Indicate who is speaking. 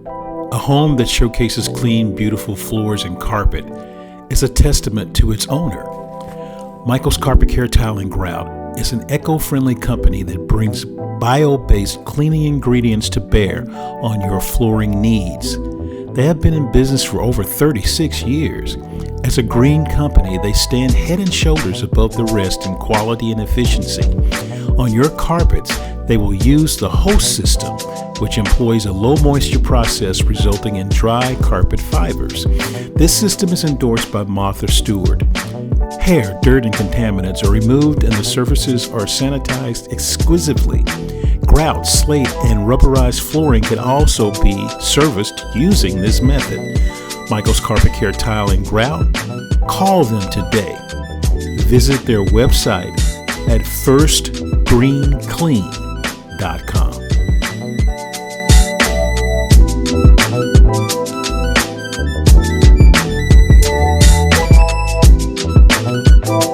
Speaker 1: A home that showcases clean, beautiful floors and carpet is a testament to its owner. Michael's Carpet Care Tile and Grout is an eco-friendly company that brings bio-based cleaning ingredients to bear on your flooring needs. They have been in business for over 36 years. As a green company, they stand head and shoulders above the rest in quality and efficiency. On your carpets, they will use the host system, which employs a low moisture process resulting in dry carpet fibers. This system is endorsed by Martha Stewart. Hair, dirt, and contaminants are removed and the surfaces are sanitized exquisitely. Grout, slate, and rubberized flooring can also be serviced using this method. Michael's Carpet Care Tile and Grout. Call them today. Visit their website at firstgreenclean.com.